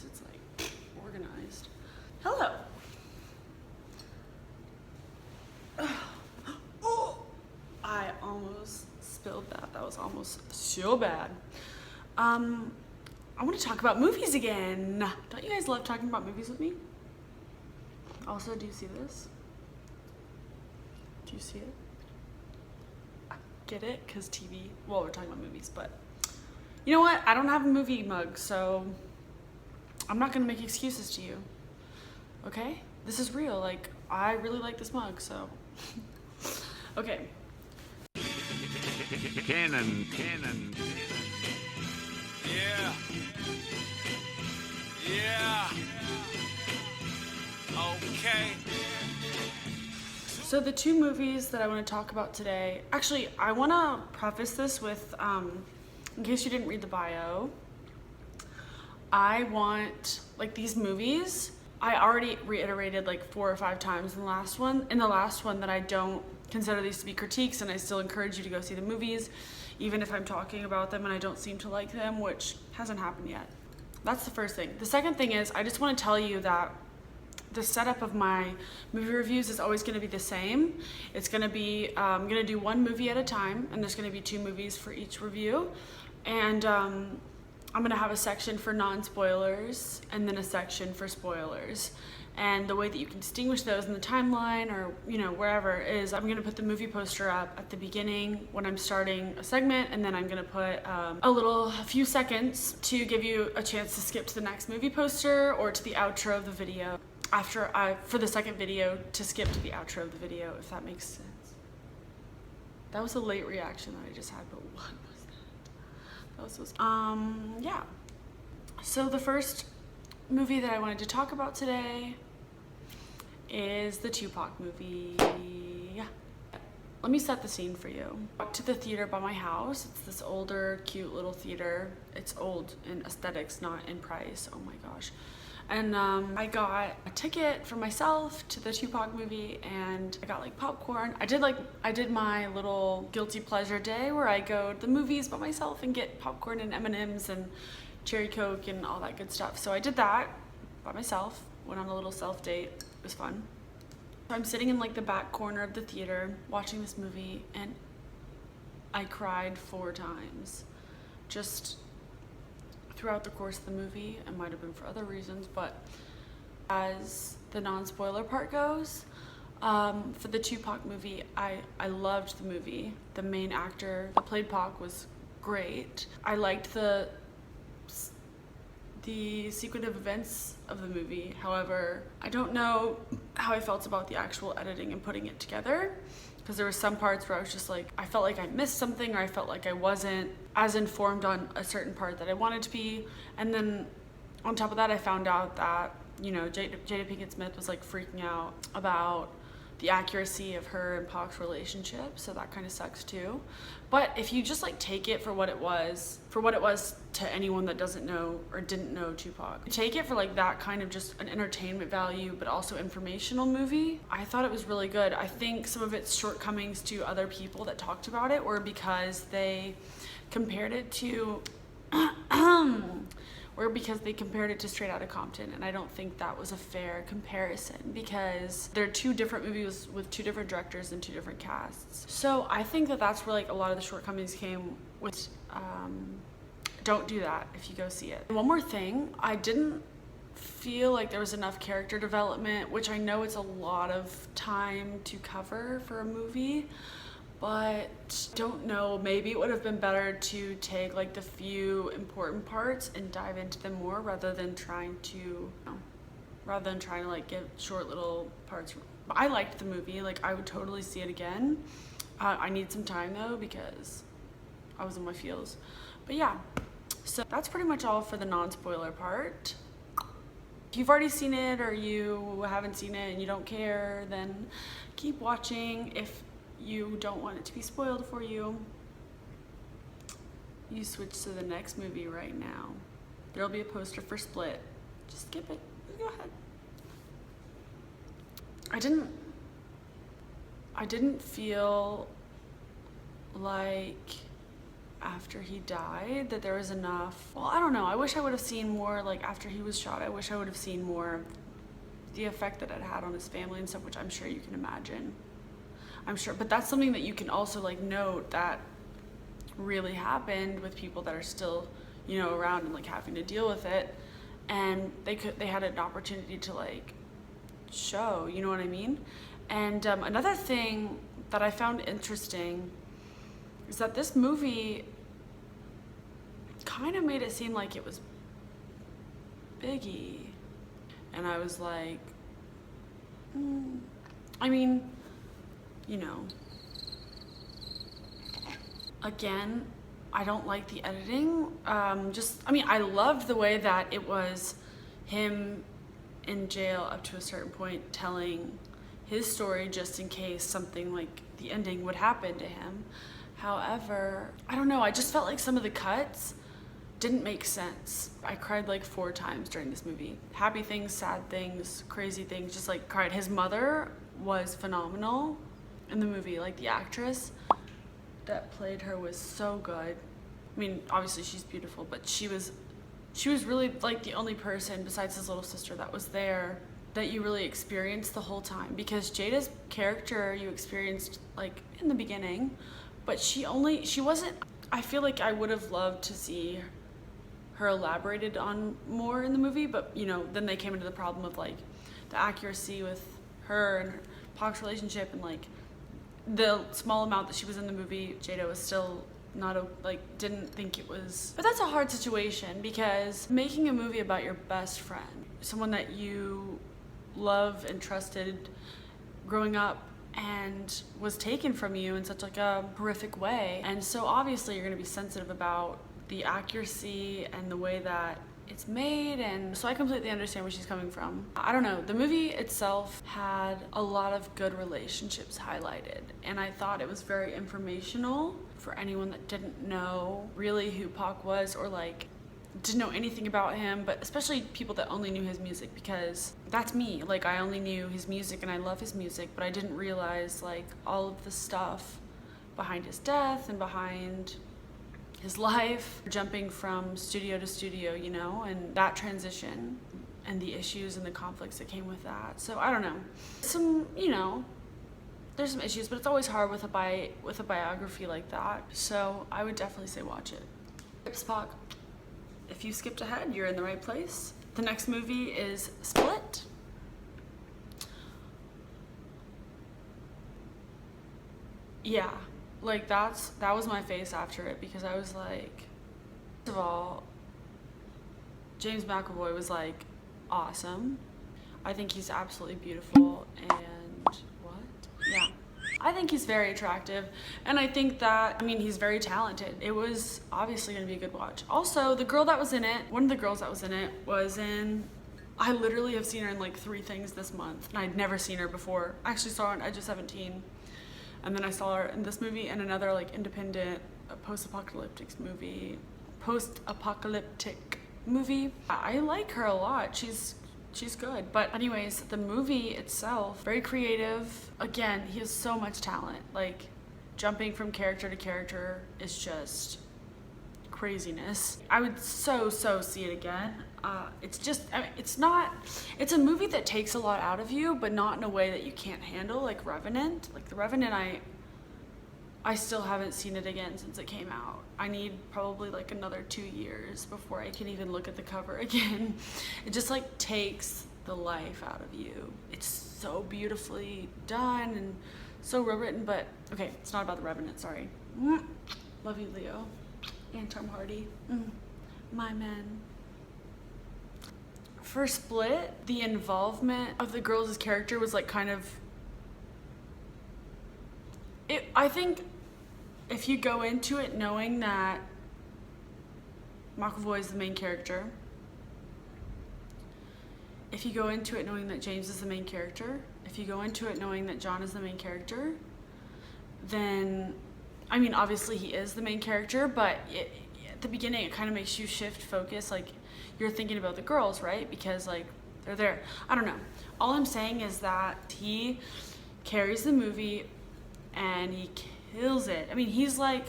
least it's like organized. Hello. Oh, I almost spilled that. That was almost so bad. I want to talk about movies again. Don't you guys love talking about movies with me? Also, do you see this? Do you see it? Get it? Because TV, well, we're talking about movies, but you know what? I don't have a movie mug, so I'm not gonna make excuses to you. Okay? This is real. Like, I really like this mug, so. Okay. Cannon. Yeah. Okay. So the two movies that I want to talk about today, actually, I want to preface this with, in case you didn't read the bio, I want, like, these movies, I already reiterated like 4 or 5 times in the last one that I don't consider these to be critiques, and I still encourage you to go see the movies, even if I'm talking about them and I don't seem to like them, which hasn't happened yet. That's the first thing. The second thing is, I just want to tell you that the setup of my movie reviews is always going to be the same. It's going to be, I'm going to do one movie at a time, and there's going to be 2 movies for each review. And I'm going to have a section for non-spoilers and then a section for spoilers. And the way that you can distinguish those in the timeline or, you know, wherever is I'm going to put the movie poster up at the beginning when I'm starting a segment, and then I'm going to put a few seconds to give you a chance to skip to the next movie poster or to the outro of the video. For the second video, to skip to the outro of the video, if that makes sense. That was a late reaction that I just had, but what was that? That was so, yeah. So the first movie that I wanted to talk about today is the Tupac movie. Yeah. Let me set the scene for you. I walked to the theater by my house. It's this older, cute little theater. It's old in aesthetics, not in price. Oh my gosh. And I got a ticket for myself to the Tupac movie, and I got like popcorn. I did my little guilty pleasure day where I go to the movies by myself and get popcorn and M&Ms and cherry Coke and all that good stuff. So I did that by myself, went on a little self date. It was fun. So I'm sitting in like the back corner of the theater watching this movie, and I cried 4 times. Just throughout the course of the movie. It might have been for other reasons, but as the non-spoiler part goes, for the Tupac movie, I loved the movie. The main actor that played Pac was great. I liked the sequence of events of the movie. However, I don't know how I felt about the actual editing and putting it together, because there were some parts where I was just like, I felt like I missed something, or I felt like I wasn't as informed on a certain part that I wanted to be. And then on top of that, I found out that, you know, Jada Pinkett Smith was like freaking out about the accuracy of her and Pac's relationship, so that kind of sucks too. But if you just like take it for what it was to anyone that doesn't know or didn't know Tupac, take it for like that kind of just an entertainment value but also informational movie, I thought it was really good. I think some of its shortcomings to other people that talked about it were because they compared it to Straight Outta Compton, and I don't think that was a fair comparison, because they're 2 different movies with 2 different directors and 2 different casts. So I think that that's where like a lot of the shortcomings came with. Don't do that if you go see it. One more thing, I didn't feel like there was enough character development, which I know it's a lot of time to cover for a movie, but don't know, maybe it would have been better to take like the few important parts and dive into them more, rather than trying to like give short little parts. I liked the movie, like I would totally see it again. I need some time though, because I was in my feels. But yeah, so that's pretty much all for the non-spoiler part. If you've already seen it or you haven't seen it and you don't care, then keep watching. If you don't want it to be spoiled for you, you switch to the next movie right now. There'll be a poster for Split. Just skip it. Go ahead. I didn't feel like after he died, that there was enough, well, I don't know, I wish I would have seen more, like after he was shot, I wish I would have seen more the effect that it had on his family and stuff, which I'm sure you can imagine. I'm sure, but that's something that you can also like note that really happened with people that are still, you know, around and like having to deal with it, and they had an opportunity to like show, you know what I mean? And another thing that I found interesting is that this movie kind of made it seem like it was Biggie, and I was like, I mean, you know, again, I don't like the editing. I mean, I loved the way that it was him in jail up to a certain point telling his story just in case something like the ending would happen to him. However, I don't know, I just felt like some of the cuts didn't make sense. I cried like 4 times during this movie. Happy things, sad things, crazy things, just like cried. His mother was phenomenal in the movie. Like the actress that played her was so good. I mean, obviously she's beautiful, but she was really like the only person besides his little sister that was there that you really experienced the whole time, because Jada's character you experienced like in the beginning, but she wasn't, I feel like I would have loved to see her elaborated on more in the movie, but you know, then they came into the problem of like the accuracy with her and Pac's relationship, and like the small amount that she was in the movie, Jada was still not didn't think it was, but that's a hard situation, because making a movie about your best friend, someone that you love and trusted growing up, and was taken from you in such like a horrific way, and so obviously you're going to be sensitive about the accuracy and the way that it's made, and so I completely understand where she's coming from. I don't know, the movie itself had a lot of good relationships highlighted, and I thought it was very informational for anyone that didn't know really who Pac was, or like didn't know anything about him, but especially people that only knew his music, because that's me. Like I only knew his music and I love his music, but I didn't realize like all of the stuff behind his death and behind his life, jumping from studio to studio, you know, and that transition and the issues and the conflicts that came with that. So I don't know, some, you know, there's some issues, but it's always hard with a biography like that. So I would definitely say watch it. Pac. If you skipped ahead, you're in the right place. The next movie is Split. Yeah, like that was my face after it, because I was like, first of all, James McAvoy was like awesome. I think he's absolutely beautiful, and what? Yeah. I think he's very attractive, and I think that, I mean, he's very talented. It was obviously going to be a good watch. Also, the girl that was in it, one of the girls that was in it was in, I literally have seen her in like 3 things this month, and I'd never seen her before. I actually saw her on Edge of 17, and then I saw her in this movie and another like independent post-apocalyptic movie. I like her a lot. She's good. But anyways, the movie itself, very creative. Again, he has so much talent. Like jumping from character to character is just craziness. I would so see it again. It's just, I mean, it's a movie that takes a lot out of you, but not in a way that you can't handle, like Revenant. Like The Revenant, I still haven't seen it again since it came out. I need probably like another 2 years before I can even look at the cover again. It just like takes the life out of you. It's so beautifully done and so well written, but okay, it's not about The Revenant, sorry. Love you, Leo. And Tom Hardy. My man. For Split, the involvement of the girls' character was like kind of, I think if you go into it knowing that McAvoy is the main character, if you go into it knowing that James is the main character, if you go into it knowing that John is the main character, then, I mean, obviously he is the main character, but at the beginning it kind of makes you shift focus, like you're thinking about the girls, right? Because like they're there. I don't know. All I'm saying is that he carries the movie and he kills it. I mean, he's like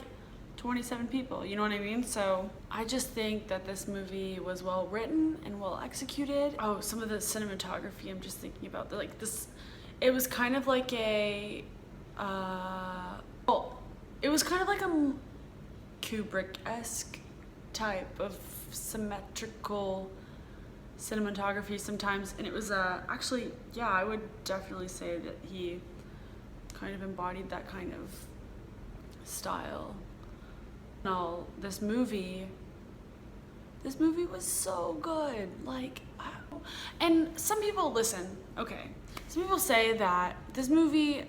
27 people, you know what I mean? So I just think that this movie was well written and well executed. Oh, some of the cinematography I'm just thinking about, like this, it was kind of like a, it was kind of like a Kubrick-esque type of symmetrical cinematography sometimes, and it was actually, yeah, I would definitely say that he kind of embodied that kind of style. No, this movie was so good. Like, and some people, listen, okay, some people say that this movie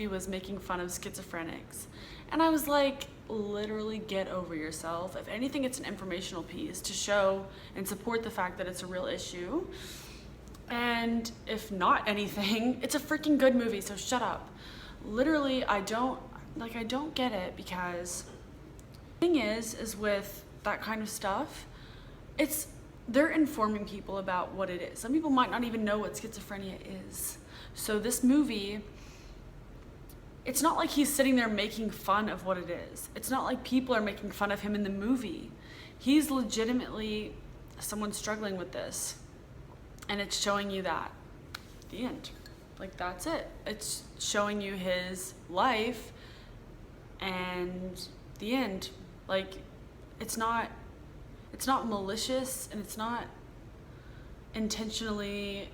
was making fun of schizophrenics, and I was like, literally get over yourself. If anything, it's an informational piece to show and support the fact that it's a real issue. And if not anything, it's a freaking good movie, so shut up. Literally, I don't get it, because the thing is with that kind of stuff, they're informing people about what it is. Some people might not even know what schizophrenia is. So this movie, it's not like he's sitting there making fun of what it is. It's not like people are making fun of him in the movie. He's legitimately someone struggling with this, and it's showing you that. The end. Like, that's it. It's showing you his life and the end. Like, it's not malicious, and it's not intentionally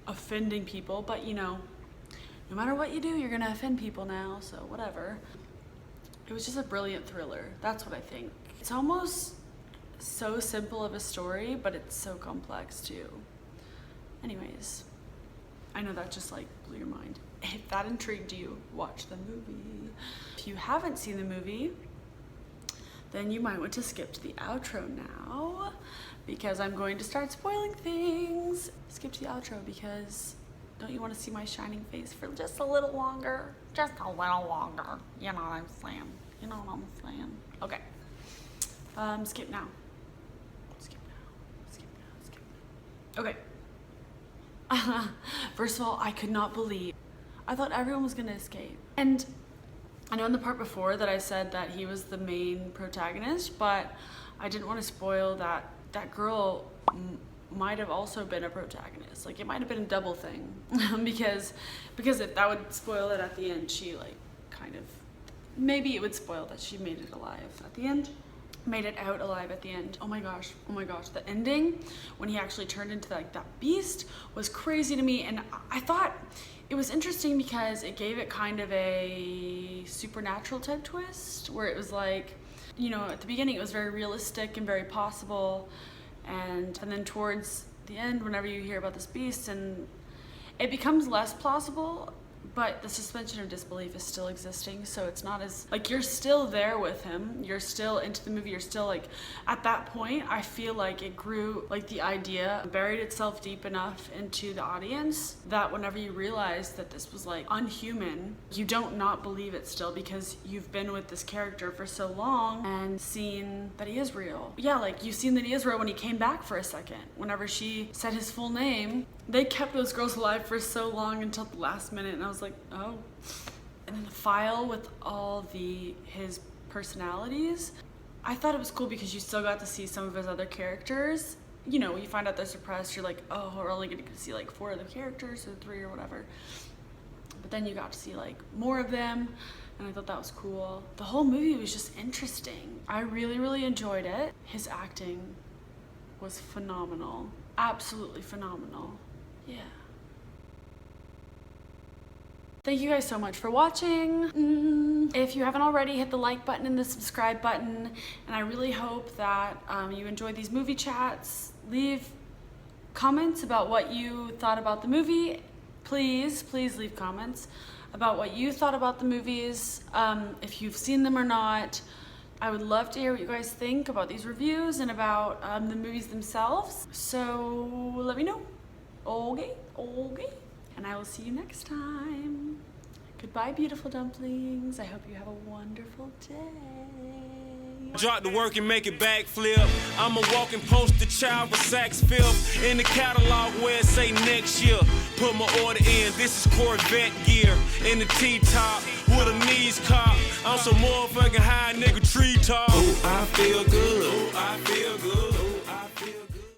offending people, but you know, no matter what you do, you're gonna offend people now, so whatever. It was just a brilliant thriller. That's what I think. It's almost so simple of a story, but it's so complex too. Anyways, I know that just like blew your mind. If that intrigued you, watch the movie. If you haven't seen the movie, then you might want to skip to the outro now, because I'm going to start spoiling things. Skip to the outro, because don't you want to see my shining face for just a little longer? Just a little longer. You know what I'm saying? You know what I'm saying? Okay. Skip now. Skip now. Skip now. Skip now. Okay. First of all, I could not believe. I thought everyone was gonna escape. And I know in the part before that I said that he was the main protagonist, but I didn't want to spoil that that girl might have also been a protagonist. Like, it might have been a double thing, because if that would spoil it at the end, she like kind of, maybe it would spoil that she made it alive at the end, made it out alive at the end. Oh my gosh, the ending when he actually turned into like that beast was crazy to me, and I thought it was interesting because it gave it kind of a supernatural type twist, where it was like, you know, at the beginning it was very realistic and very possible, and then towards the end, whenever you hear about this beast, and it becomes less plausible, but the suspension of disbelief is still existing, so it's not as, like, you're still there with him, you're still into the movie, you're still like, at that point, I feel like it grew, like the idea buried itself deep enough into the audience that whenever you realize that this was like unhuman, you don't not believe it still, because you've been with this character for so long and seen that he is real. Yeah, like, you've seen that he is real when he came back for a second. Whenever she said his full name, they kept those girls alive for so long until the last minute, and I was like, oh. And then the file with all his personalities, I thought it was cool because you still got to see some of his other characters. You know, when you find out they're suppressed, you're like, oh, we're only gonna see like 4 other characters or 3 or whatever. But then you got to see like more of them, and I thought that was cool. The whole movie was just interesting. I really, really enjoyed it. His acting was phenomenal. Absolutely phenomenal. Yeah. Thank you guys so much for watching. If you haven't already, hit the like button and the subscribe button, and I really hope that you enjoyed these movie chats. Leave comments about what you thought about the movie. Please leave comments about what you thought about the movies, if you've seen them or not. I would love to hear what you guys think about these reviews and about the movies themselves. So let me know. Okay. And I will see you next time. Goodbye, beautiful dumplings. I hope you have a wonderful day. Drop the work and make it backflip. I'm a walking poster child with sax filth in the catalog where it say next year. Put my order in. This is Corvette gear in the T-top with a knees cop. I'm so motherfucking high, nigga tree tall. Ooh, I feel good.